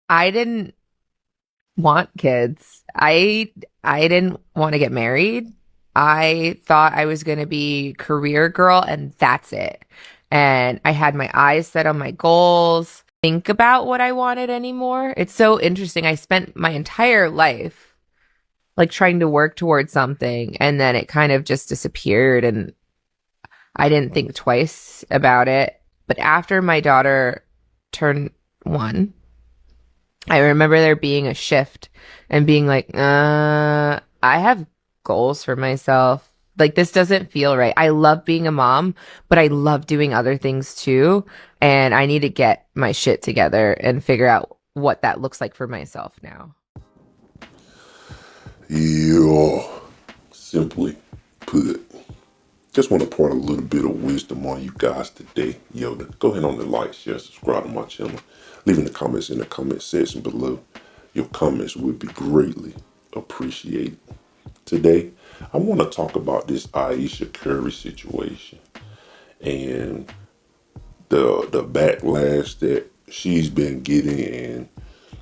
I didn't want kids. I didn't want to get married. I thought I was going to be career girl and that's it. And I had my eyes set on my goals. Think about what I wanted anymore. It's so interesting. I spent my entire life like trying to work towards something and then it kind of just disappeared and I didn't think twice about it. But after my daughter turned 1, I remember there being a shift and being like, I have goals for myself. Like, this doesn't feel right. I love being a mom, but I love doing other things too. And I need to get my shit together and figure out what that looks like for myself now. Yeah, simply put. Just want to pour a little bit of wisdom on you guys today. Yoda, go ahead on the like, share, subscribe to my channel. Leaving the comments in the comment section below. Your comments would be greatly appreciated. Today, I want to talk about this Ayesha Curry situation and the backlash that she's been getting and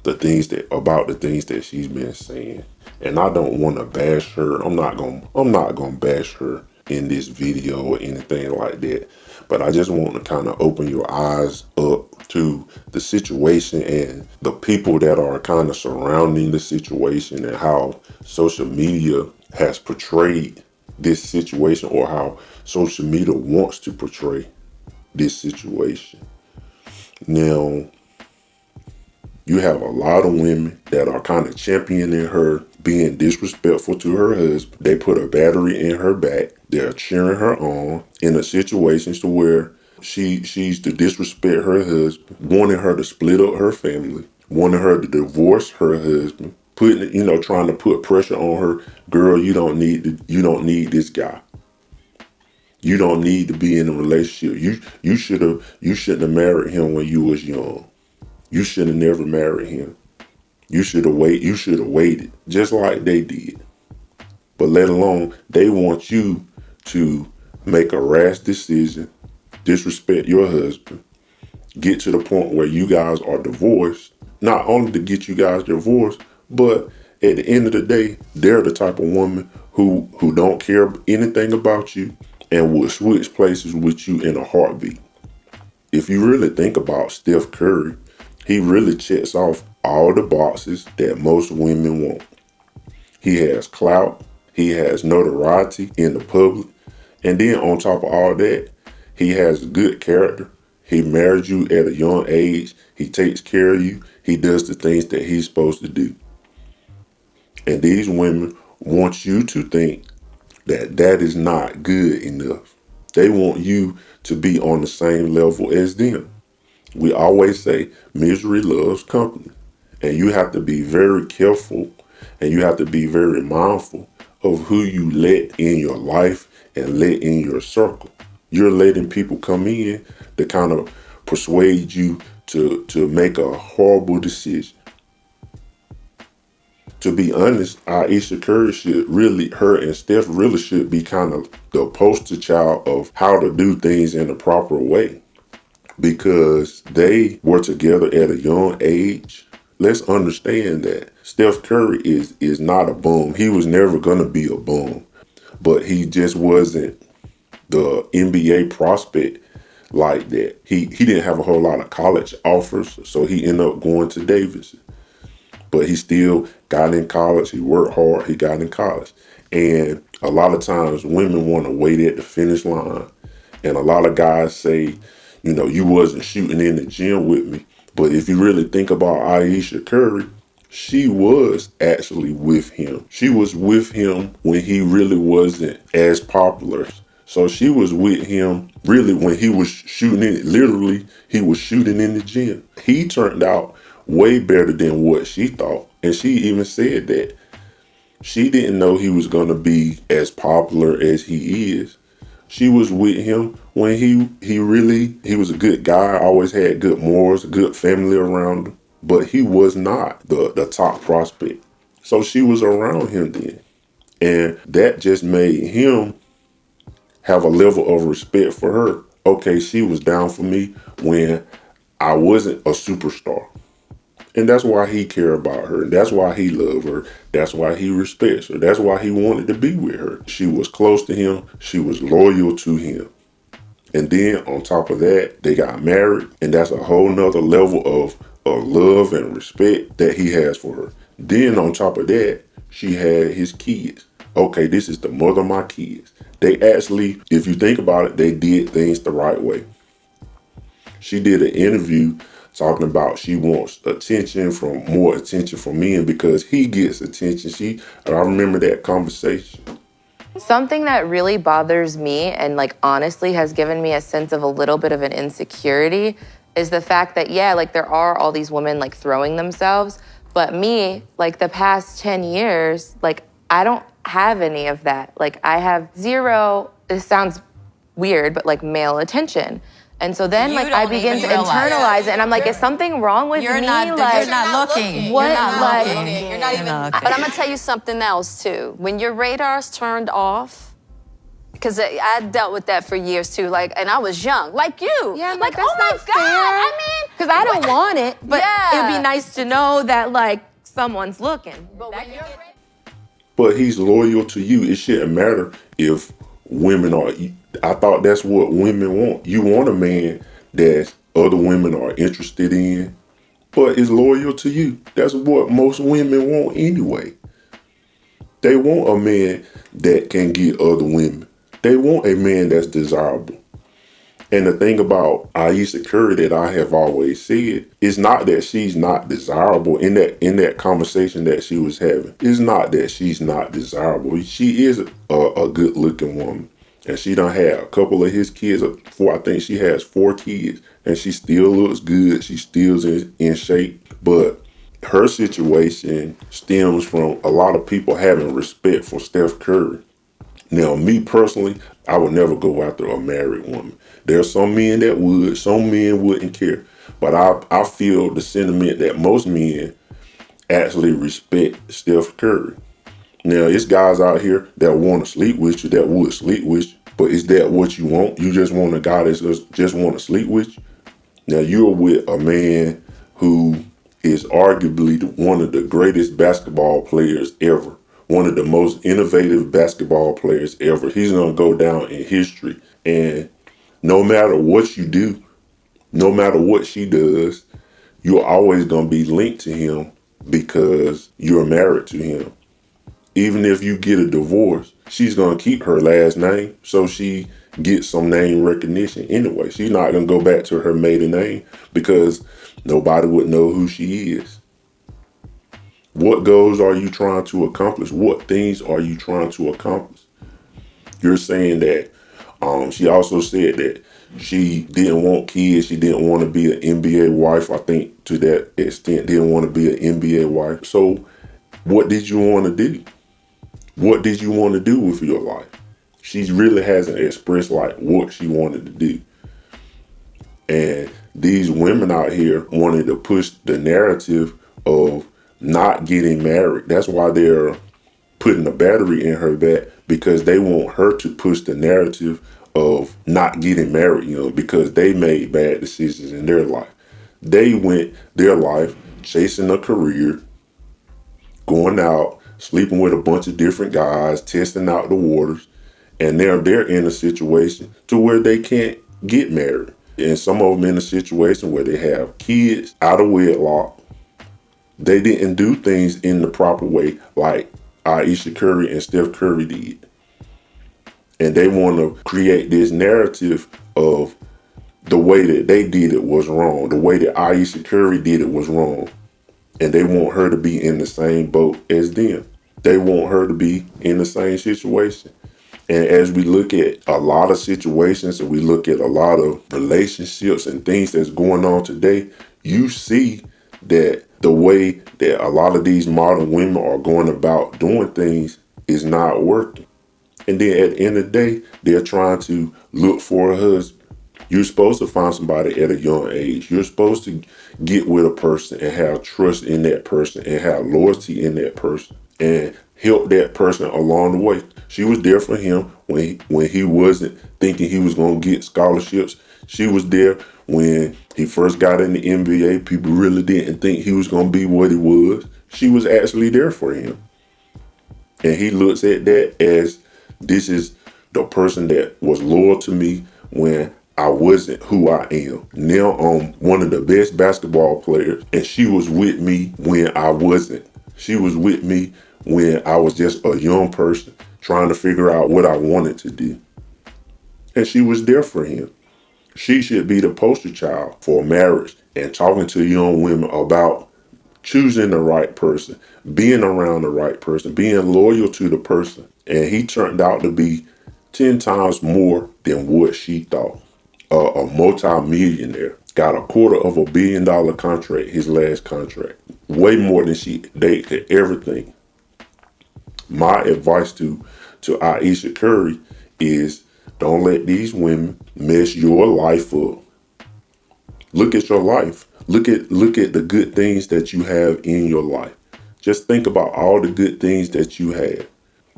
the things that she's been saying. And I don't want to bash her. I'm not gonna bash her in this video or anything like that. But I just want to kind of open your eyes up to the situation and the people that are kind of surrounding the situation and how social media has portrayed this situation or how social media wants to portray this situation. Now, you have a lot of women that are kind of championing her being disrespectful to her husband. They put a battery in her back. They're cheering her on in a situation to where she's to disrespect her husband, wanting her to split up her family, wanting her to divorce her husband, trying to put pressure on her. Girl, you don't need this guy. You don't need to be in a relationship. You shouldn't have married him when you was young. You should have never married him. You should have waited, just like they did. But let alone they want you to make a rash decision, disrespect your husband, get to the point where you guys are divorced. Not only to get you guys divorced, but at the end of the day, they're the type of woman who don't care anything about you and will switch places with you in a heartbeat. If you really think about Steph Curry, he really checks off all the boxes that most women want. He has clout, he has notoriety in the public, and then on top of all that, he has good character. He married you at a young age, he takes care of you, he does the things that he's supposed to do. And these women want you to think that that is not good enough. They want you to be on the same level as them. We always say misery loves company. And you have to be very careful and you have to be very mindful of who you let in your life and let in your circle. You're letting people come in to kind of persuade you to make a horrible decision. To be honest, Ayesha Curry her and Steph really should be kind of the poster child of how to do things in a proper way because they were together at a young age. Let's understand that Steph Curry is not a bum. He was never gonna be a bum, but he just wasn't the NBA prospect like that. He didn't have a whole lot of college offers, so he ended up going to Davidson. But he still got in college. He worked hard. He got in college. And a lot of times women want to wait at the finish line. And a lot of guys say, you wasn't shooting in the gym with me. But if you really think about Ayesha Curry, she was actually with him. She was with him when he really wasn't as popular. So she was with him really when he was shooting in, literally, he was shooting in the gym. He turned out way better than what she thought. And she even said that she didn't know he was going to be as popular as he is. She was with him when he was a good guy, always had good morals, a good family around him, but he was not the top prospect. So she was around him then. And that just made him have a level of respect for her. Okay, she was down for me when I wasn't a superstar. And that's why he care about her. That's why he love her. That's why he respects her. That's why he wanted to be with her. She was close to him. She was loyal to him. And then on top of that, they got married. And that's a whole nother level of love and respect that he has for her. Then on top of that, she had his kids. Okay, this is the mother of my kids. They actually, if you think about it, they did things the right way. She did an interview talking about she wants more attention from men because he gets attention. I remember that conversation. Something that really bothers me and like honestly has given me a sense of a little bit of an insecurity is the fact that yeah, like there are all these women like throwing themselves, but me, like the past 10 years, like I don't have any of that. Like I have zero, this sounds weird, but like male attention. And so then like I begin to internalize it and I'm like, is something wrong with me? You're not looking. What, You're not like, looking. You're not even. But I'm gonna tell you something else too. When your radar's turned off, because I dealt with that for years too. Like, and I was young, like you. Yeah, I'm like, that's oh my not God. fair. I mean, because I don't want it, but Yeah. it'd be nice to know that like someone's looking. But he's loyal to you. It shouldn't matter if women are. I thought that's what women want. You want a man that other women are interested in, but is loyal to you. That's what most women want anyway. They want a man that can get other women. They want a man that's desirable. And the thing about Ayesha Curry that I have always said is not that she's not desirable in that conversation that she was having. It's not that she's not desirable. She is a good looking woman. And she done had a couple of his kids. I think she has 4 kids. And she still looks good. She still's in shape. But her situation stems from a lot of people having respect for Steph Curry. Now, me personally, I would never go after a married woman. There are some men that would, some men wouldn't care. But I feel the sentiment that most men actually respect Steph Curry. Now, it's guys out here that want to sleep with you, that would sleep with you. But is that what you want? You just want a guy that just want to sleep with you? Now, you're with a man who is arguably one of the greatest basketball players ever. One of the most innovative basketball players ever. He's going to go down in history. And no matter what you do, no matter what she does, you're always going to be linked to him because you're married to him. Even if you get a divorce, she's going to keep her last name so she gets some name recognition anyway. She's not going to go back to her maiden name because nobody would know who she is. What goals are you trying to accomplish? What things are you trying to accomplish? You're saying that she also said that she didn't want kids. She didn't want to be an NBA wife. I think to that extent, didn't want to be an NBA wife. So what did you want to do? What did you want to do with your life? She really hasn't expressed like what she wanted to do. And these women out here wanted to push the narrative of not getting married. That's why they're putting a battery in her back because they want her to push the narrative of not getting married, because they made bad decisions in their life. They went their life chasing a career, going out, sleeping with a bunch of different guys, testing out the waters, and they're in a situation to where they can't get married. And some of them in a situation where they have kids out of wedlock. They didn't do things in the proper way like Ayesha Curry and Steph Curry did. And they want to create this narrative of the way that they did it was wrong. The way that Ayesha Curry did it was wrong. And they want her to be in the same boat as them. They want her to be in the same situation. And as we look at a lot of situations and we look at a lot of relationships and things that's going on today, you see that the way that a lot of these modern women are going about doing things is not working. And then at the end of the day, they're trying to look for a husband. You're supposed to find somebody at a young age. You're supposed to get with a person and have trust in that person and have loyalty in that person and help that person along the way. She was there for him when he wasn't thinking he was going to get scholarships. She was there when he first got in the NBA. People really didn't think he was going to be what he was. She was actually there for him. And he looks at that as this is the person that was loyal to me when I wasn't who I am. Now I'm one of the best basketball players, and she was with me when I wasn't. She was with me when I was just a young person trying to figure out what I wanted to do. And she was there for him. She should be the poster child for marriage and talking to young women about choosing the right person, being around the right person, being loyal to the person. And he turned out to be 10 times more than what she thought. A multi-millionaire. Got $250 million contract, his last contract. Way more than they could ever think. My advice to Ayesha Curry is don't let these women mess your life up. Look at your life. Look at the good things that you have in your life. Just think about all the good things that you have.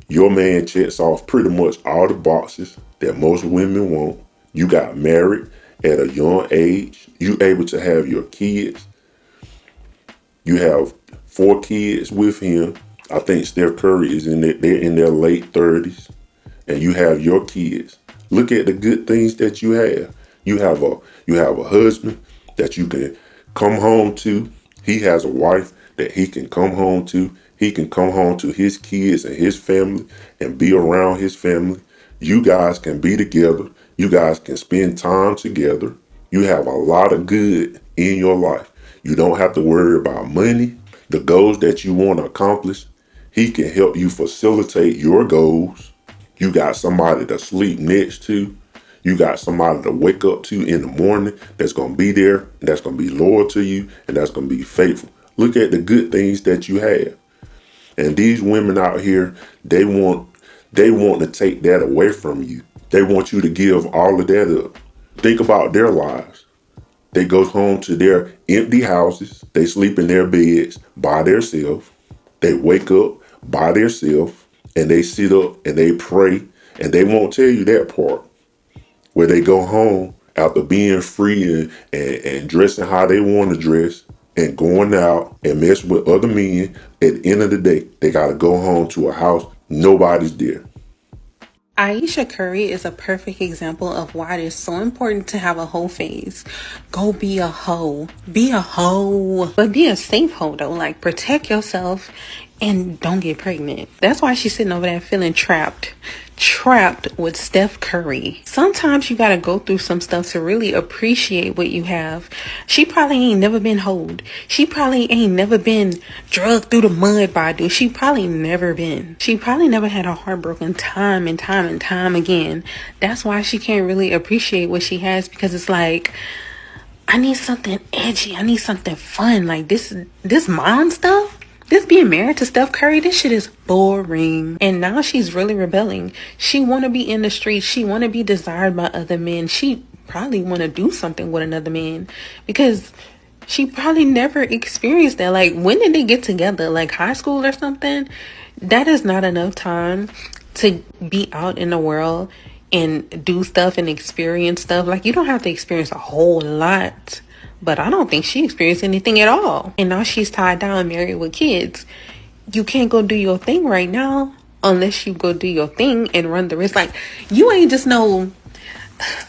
Your man checks off pretty much all the boxes that most women want. You got married at a young age. You able to have your kids. You have 4 kids with him. I think Steph Curry is they're in their late 30s. And you have your kids. Look at the good things that you have. You have a husband that you can come home to. He has a wife that he can come home to. He can come home to his kids and his family and be around his family. You guys can be together. You guys can spend time together. You have a lot of good in your life. You don't have to worry about money, the goals that you want to accomplish. He can help you facilitate your goals. You got somebody to sleep next to. You got somebody to wake up to in the morning that's going to be there, that's going to be loyal to you, and that's going to be faithful. Look at the good things that you have. And these women out here, they want to take that away from you. They want you to give all of that up. Think about their lives. They go home to their empty houses. They sleep in their beds by themselves. They wake up by themselves and they sit up and they pray. And they won't tell you that part where they go home after being free and dressing how they want to dress and going out and mess with other men. At the end of the day, they got to go home to a house. Nobody's there. Ayesha Curry is a perfect example of why it is so important to have a hoe phase. Go be a hoe. Be a hoe. But be a safe hoe though. Like protect yourself and don't get pregnant. That's why she's sitting over there feeling trapped. Trapped with Steph Curry. Sometimes you gotta go through some stuff to really appreciate what you have. She probably ain't never been hoed. She probably ain't never been drugged through the mud by a dude. She probably never been. She probably never had a heartbroken time and time and time again. That's why she can't really appreciate what she has, because it's like, I need something edgy. I need something fun. Like this mom stuff. This being married to Steph Curry, this shit is boring. And now she's really rebelling. She want to be in the streets. She want to be desired by other men. She probably want to do something with another man because she probably never experienced that. Like, when did they get together? Like high school or something? That is not enough time to be out in the world and do stuff and experience stuff. Like, you don't have to experience a whole lot. But I don't think she experienced anything at all. And now she's tied down, married with kids. You can't go do your thing right now unless you go do your thing and run the risk. Like, you ain't just no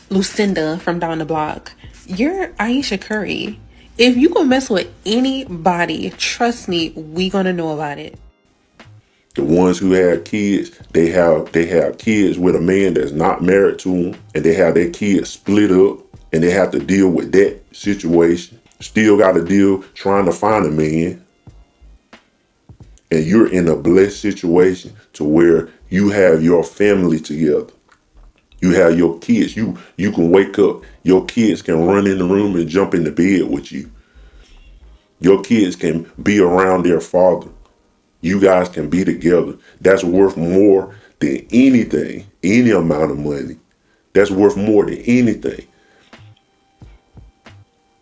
Lucinda from down the block. You're Ayesha Curry. If you gonna mess with anybody, trust me, we gonna know about it. The ones who have kids, they have kids with a man that's not married to them, and they have their kids split up, and they have to deal with that situation. Still got to deal trying to find a man, and you're in a blessed situation to where you have your family together. You have your kids. You can wake up. Your kids can run in the room and jump in the bed with you. Your kids can be around their father. You guys can be together. That's worth more than anything, any amount of money. That's worth more than anything.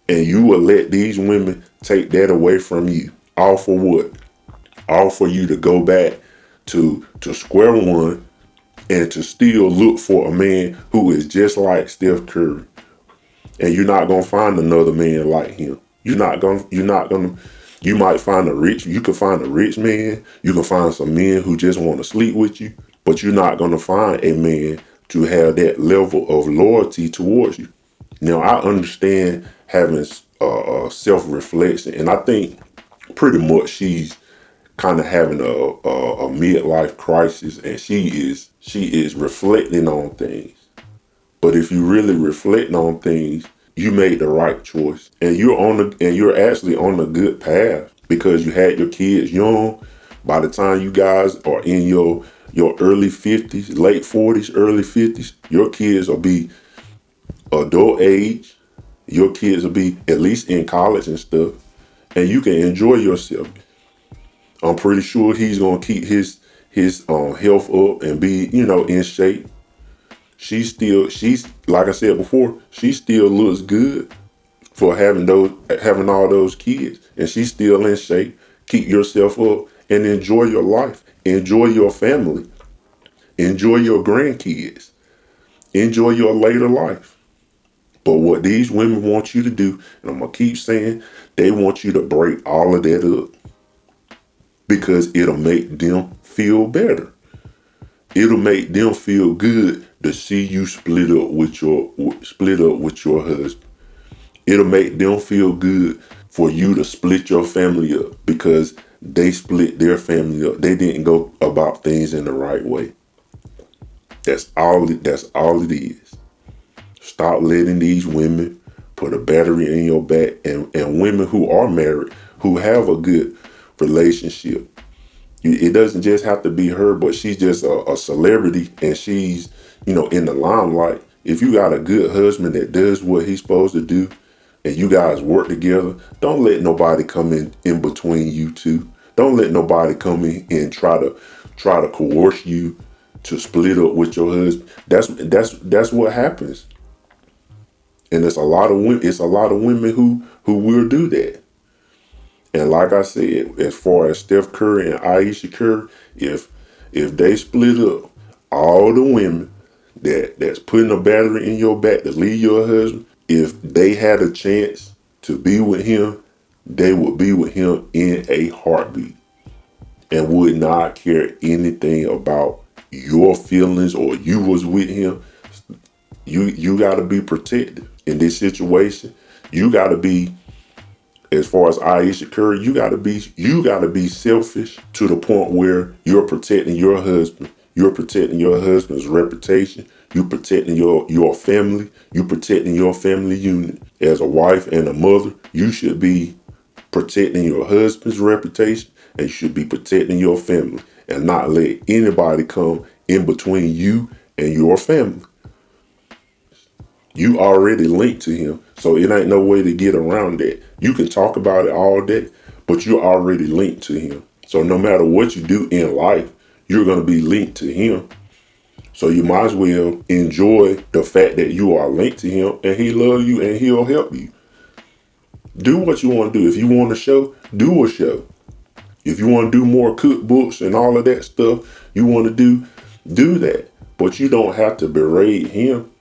And you will let these women take that away from you. All for what? All for you to go back to square one and to still look for a man who is just like Steph Curry, And you're not gonna find another man like him. You might find you can find a rich man, you can find some men who just want to sleep with you, but you're not gonna find a man to have that level of loyalty towards you. Now, I understand having self-reflection, and I think pretty much she's kind of having a midlife crisis, and she is reflecting on things. But if you really reflect on things, you made the right choice, and you're actually on a good path because you had your kids young. By the time you guys are in your early 50s, late 40s, early 50s, your kids will be adult age. Your kids will be at least in college and stuff, and you can enjoy yourself. I'm pretty sure he's gonna keep his health up and be in shape. She's like I said before, she still looks good for having all those kids, and she's still in shape. Keep yourself up and enjoy your life, enjoy your family, enjoy your grandkids, enjoy your later life. But what these women want you to do, and I'm gonna keep saying, they want you to break all of that up because it'll make them feel better. It'll make them feel good to see you split up with your husband. It'll make them feel good for you to split your family up because they split their family up. They didn't go about things in the right way. That's all it is. Stop letting these women put a battery in your back, and women who are married, who have a good relationship. It doesn't just have to be her, but she's just a celebrity and she's, in the limelight. If you got a good husband that does what he's supposed to do and you guys work together, don't let nobody come in between you two. Don't let nobody come in and try to coerce you to split up with your husband. That's what happens. And it's a lot of women who will do that. And like I said, as far as Steph Curry and Ayesha Curry, if they split up, all the women that's putting a battery in your back to leave your husband, if they had a chance to be with him, they would be with him in a heartbeat and would not care anything about your feelings or you was with him. You got to be protected in this situation. You got to be, as far as Ayesha Curry, you gotta be selfish to the point where you're protecting your husband. You're protecting your husband's reputation. You're protecting your family. You're protecting your family unit. As a wife and a mother, you should be protecting your husband's reputation and you should be protecting your family and not let anybody come in between you and your family. You already linked to him, so it ain't no way to get around that. You can talk about it all day, but you're already linked to him. So no matter what you do in life, you're going to be linked to him. So you might as well enjoy the fact that you are linked to him and he loves you and he'll help you. Do what you want to do. If you want a show, do a show. If you want to do more cookbooks and all of that stuff you want to do that. But you don't have to berate him.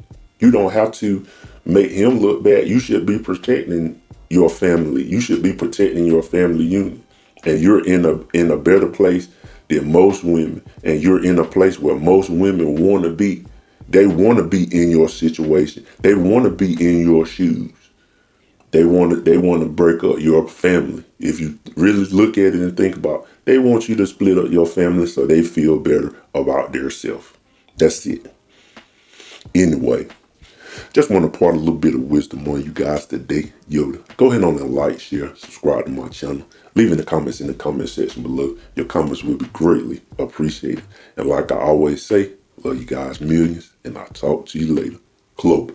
You don't have to make him look bad. You should be protecting your family. You should be protecting your family unit. And you're in a better place than most women. And you're in a place where most women want to be. They want to be in your situation. They want to be in your shoes. They want to break up your family. If you really look at it and think about it, they want you to split up your family so they feel better about themselves. That's it. Anyway, just want to impart a little bit of wisdom on you guys today. Yoda, go ahead on and like, share, subscribe to my channel. Leave in the comments in the comment section below. Your comments will be greatly appreciated. And like I always say, love you guys millions, and I'll talk to you later. Club.